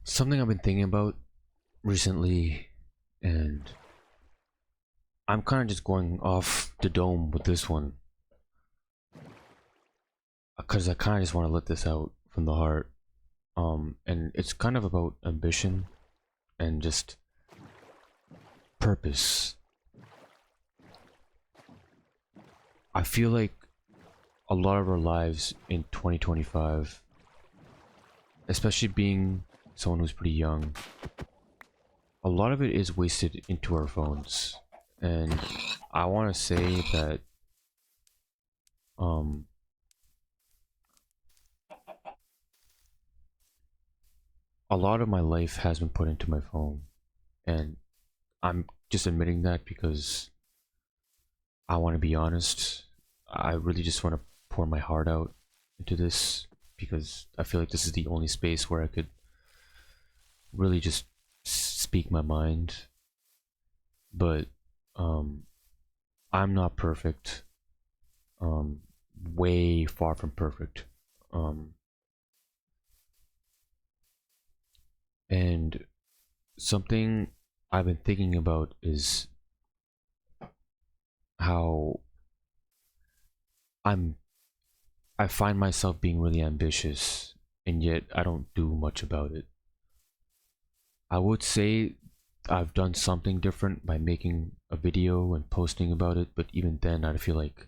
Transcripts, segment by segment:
Something I've been thinking about recently, and I'm kind of just going off the dome with this one because I kind of just want to let this out from the heart. And it's kind of about ambition and just purpose. I feel like a lot of our lives in 2025, especially being someone who's pretty young, a lot of it is wasted into our phones. And I want to say that um a lot of my life has been put into my phone, and I'm just admitting that because I want to be honest. I really just want to pour my heart out into this because I feel like this is the only space where I could really just speak my mind. But um I'm not perfect. Um Way far from perfect. Um and something I've been thinking about is how I'm I find myself being really ambitious, and yet I don't do much about it. I would say I've done something different by making a video and posting about it, but even then I feel like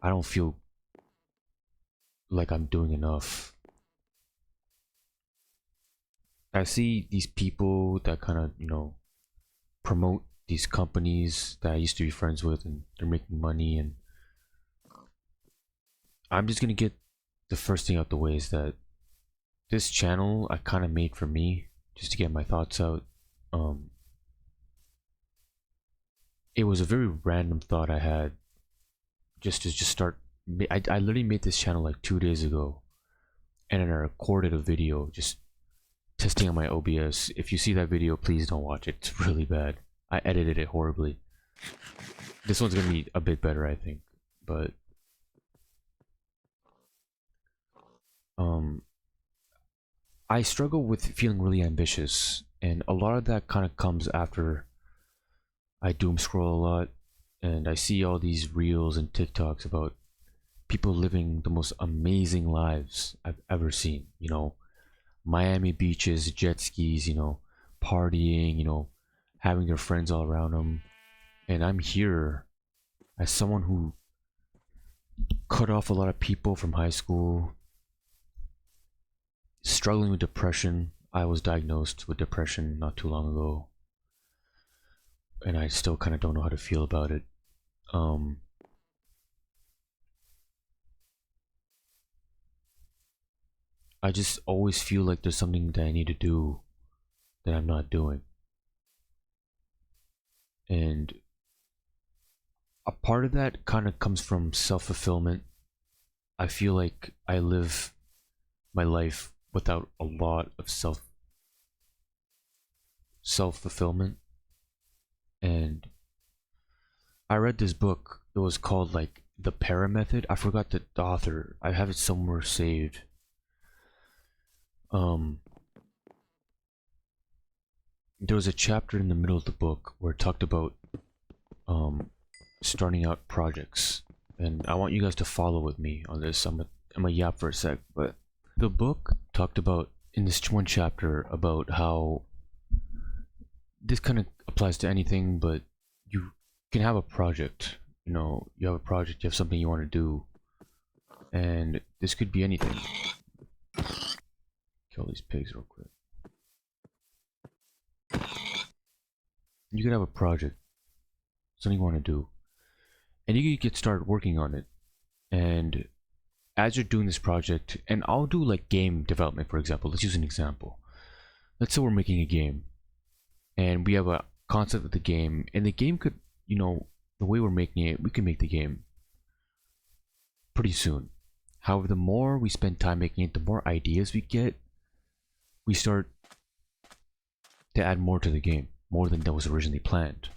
I don't feel like I'm doing enough. I see these people that kind of, promote these companies that I used to be friends with, and they're making money, and I'm just gonna get the first thing out the way is that this channel I kind of made for me, just to get my thoughts out. Um, it was a very random thought I had, just to just start. I literally made this channel like 2 days ago, and then I recorded a video just testing on my OBS. If you see that video, please don't watch it. It's really bad. I edited it horribly. This one's gonna be a bit better, I think. But um, I struggle with feeling really ambitious, and a lot of that kind of comes after I doom scroll a lot, and I see all these reels and TikToks about people living the most amazing lives I've ever seen. Miami beaches, jet skis, partying, having their friends all around them. And I'm here as someone who cut off a lot of people from high school, struggling with depression. I was diagnosed with depression not too long ago, and I still kind of don't know how to feel about it. Um, I just always feel like there's something that I need to do that I'm not doing. And a part of that kind of comes from self fulfillment. I feel like I live my life without a lot of self fulfillment. And I read this book. It was called like The Para Method. I forgot the author. I have it somewhere saved. Um, there was a chapter in the middle of the book where it talked about um starting out projects, and I want you guys to follow with me on this. I'm a yap for a sec, but the book talked about in this one chapter about how this kind of applies to anything, but you can have a project. You have a project, you have something you want to do, and this could be anything. Kill these pigs real quick. You could have a project, something you want to do, and you could get started working on it. And as you're doing this project, and I'll do like game development, for example. Let's use an example. Let's say we're making a game, and we have a concept of the game, and the game could, the way we're making it, we can make the game pretty soon. However, the more we spend time making it, the more ideas we get, we start to add more to the game, more than that was originally planned.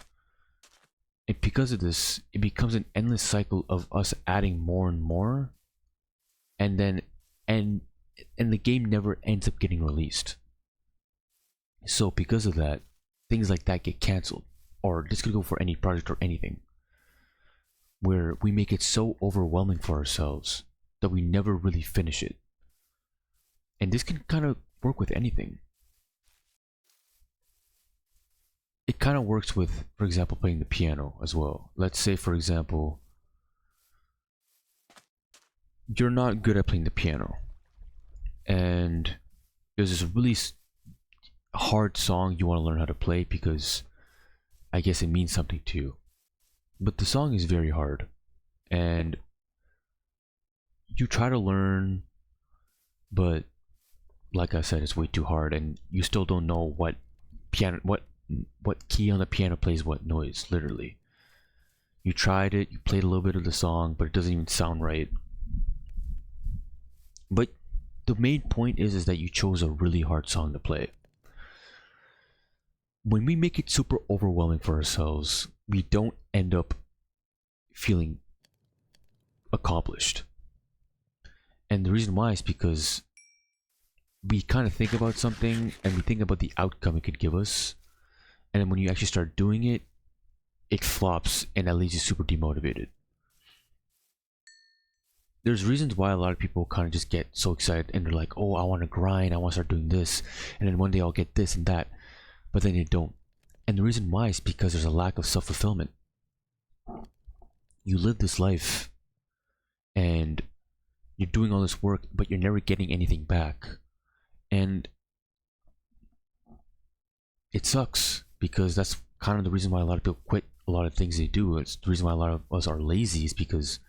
And because of this, it becomes an endless cycle of us adding more and more, and then and and the game never ends up getting released. So because of that, things like that get canceled. Or this could go for any project or anything, where we make it so overwhelming for ourselves that we never really finish it. And this can kind of work with anything. It kind of works with, for example, playing the piano as well. Let's say, for example, you're not good at playing the piano, and there's this really hard song you want to learn how to play because I guess it means something to you. But the song is very hard, and you try to learn, but like I said, it's way too hard, and you still don't know what key on the piano plays what noise. Literally, you tried it, you played a little bit of the song, but it doesn't even sound right. But the main point is that you chose a really hard song to play. When we make it super overwhelming for ourselves, we don't end up feeling accomplished. And the reason why is because we kind of think about something and we think about the outcome it could give us, and then when you actually start doing it, it flops and that leaves you super demotivated. There's reasons why a lot of people kind of just get so excited and they're like, oh, I want to grind, I want to start doing this, and then one day I'll get this and that, but then they don't. And the reason why is because there's a lack of self-fulfillment. You live this life and you're doing all this work, but you're never getting anything back. And it sucks because that's kind of the reason why a lot of people quit a lot of things they do. It's the reason why a lot of us are lazy, is because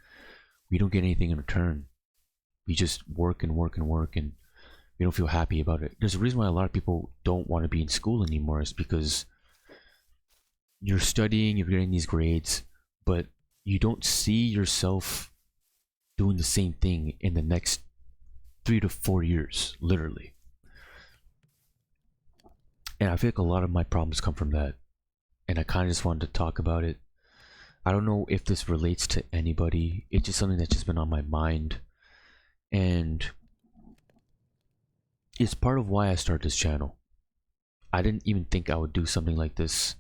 we don't get anything in return. We just work and work and work, and we don't feel happy about it. There's a reason why a lot of people don't want to be in school anymore, is because you're studying, you're getting these grades, but you don't see yourself doing the same thing in the next 3 to 4 years, literally. And I feel like a lot of my problems come from that, and I kind of just wanted to talk about it. I don't know if this relates to anybody. It's just something that's just been on my mind, and it's part of why I started this channel. I didn't even think I would do something like this,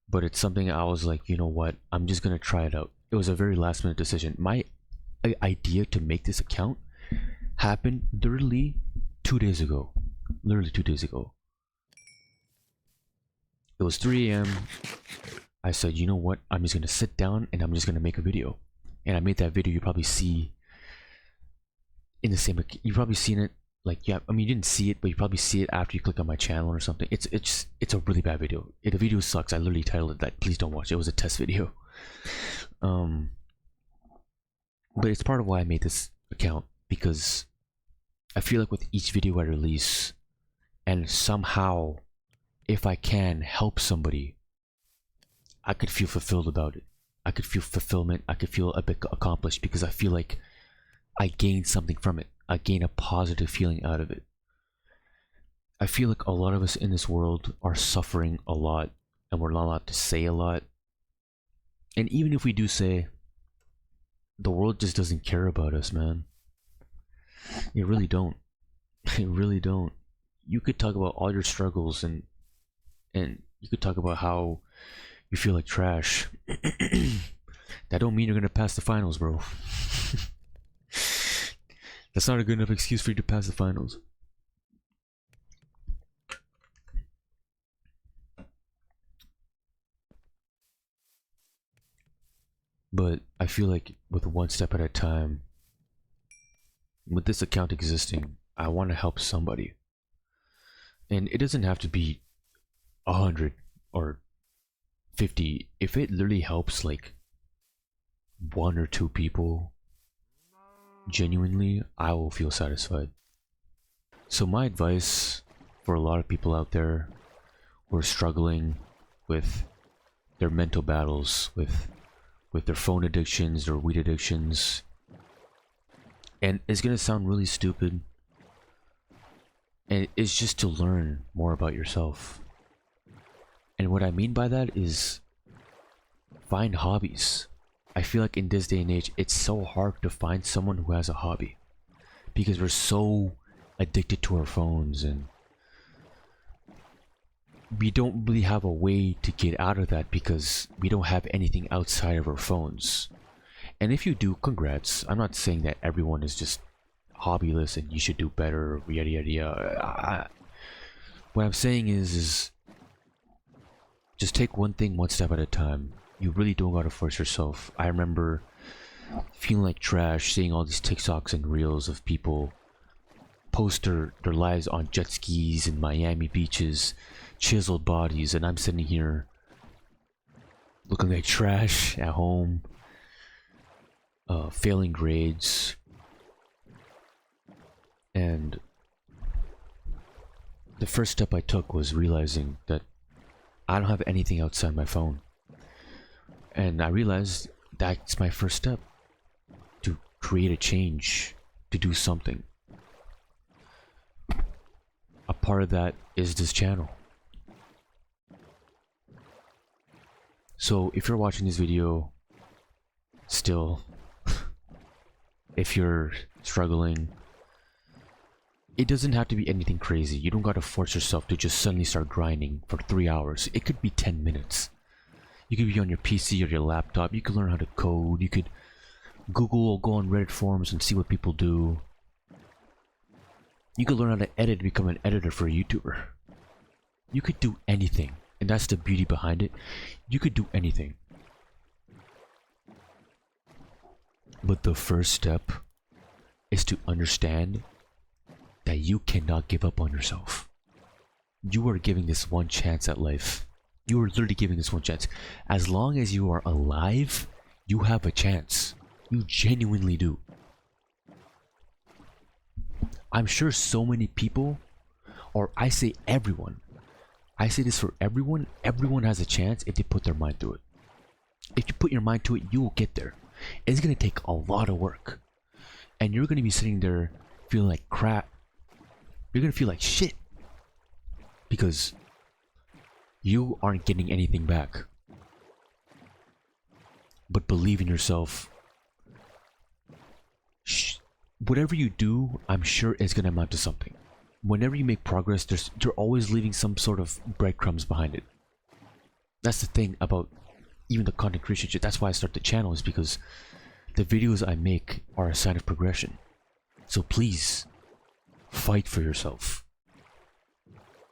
but it's something I was like, you know what, I'm just gonna try it out. It was a very last minute decision. My idea to make this account happened literally 2 days ago. Literally 2 days ago. It was 3 a.m. I said, you know what, I'm just gonna sit down and I'm just gonna make a video. And I made that video. You probably see in the same, you've probably seen it, like, yeah, I mean, you didn't see it, but you probably see it after you click on my channel or something. It's a really bad video. The video sucks. I literally titled it that. Please don't watch it. It was a test video. But it's part of why I made this account, because I feel like with each video I release, and somehow, if I can help somebody, I could feel fulfilled about it. I could feel fulfillment. I could feel a bit accomplished, because I feel like I gained something from it. I gain a positive feeling out of it. I feel like a lot of us in this world are suffering a lot, and we're not allowed to say a lot. And even if we do say, the world just doesn't care about us, man. It really don't. It really don't. You could talk about all your struggles, and you could talk about how you feel like trash. That don't mean you're gonna pass the finals, bro. That's not a good enough excuse for you to pass the finals. But I feel like with one step at a time, with this account existing, I want to help somebody. And it doesn't have to be 100 or 50. If it literally helps like 1 or 2 people, genuinely, I will feel satisfied. So my advice for a lot of people out there who are struggling with their mental battles, with their phone addictions, their weed addictions, and it's gonna sound really stupid, and it's just to learn more about yourself. And what I mean by that is find hobbies. I feel like in this day and age, it's so hard to find someone who has a hobby, because we're so addicted to our phones, and we don't really have a way to get out of that because we don't have anything outside of our phones. And if you do, congrats. I'm not saying that everyone is just hobbyless and you should do better, yada yada yada. What I'm saying is just take one thing one step at a time. You really don't gotta force yourself. I remember feeling like trash, seeing all these TikToks and reels of people post their lives on jet skis in Miami beaches, chiseled bodies, and I'm sitting here looking like trash at home, failing grades, and the first step I took was realizing that I don't have anything outside my phone. And I realized that's my first step to create a change, to do something. A part of that is this channel. So if you're watching this video still, if you're struggling, it doesn't have to be anything crazy. You don't gotta force yourself to just suddenly start grinding for 3 hours. It could be 10 minutes. You could be on your PC or your laptop. You could learn how to code. You could Google or go on Reddit forums and see what people do. You could learn how to edit, become an editor for a YouTuber. You could do anything. And that's the beauty behind it. You could do anything. But the first step is to understand that you cannot give up on yourself. You are giving this one chance at life. You are literally giving this one chance. As long as you are alive, you have a chance. You genuinely do. I'm sure so many people, or I say everyone, I say this for everyone, everyone has a chance if they put their mind to it. If you put your mind to it, you will get there. It's gonna take a lot of work. And you're gonna be sitting there feeling like crap. You're gonna feel like shit. Because you aren't getting anything back. But believe in yourself. Whatever you do, I'm sure it's gonna amount to something. Whenever you make progress, you're always leaving some sort of breadcrumbs behind it. That's the thing about even the content creation shit. That's why I started the channel, is because the videos I make are a sign of progression. So please, fight for yourself.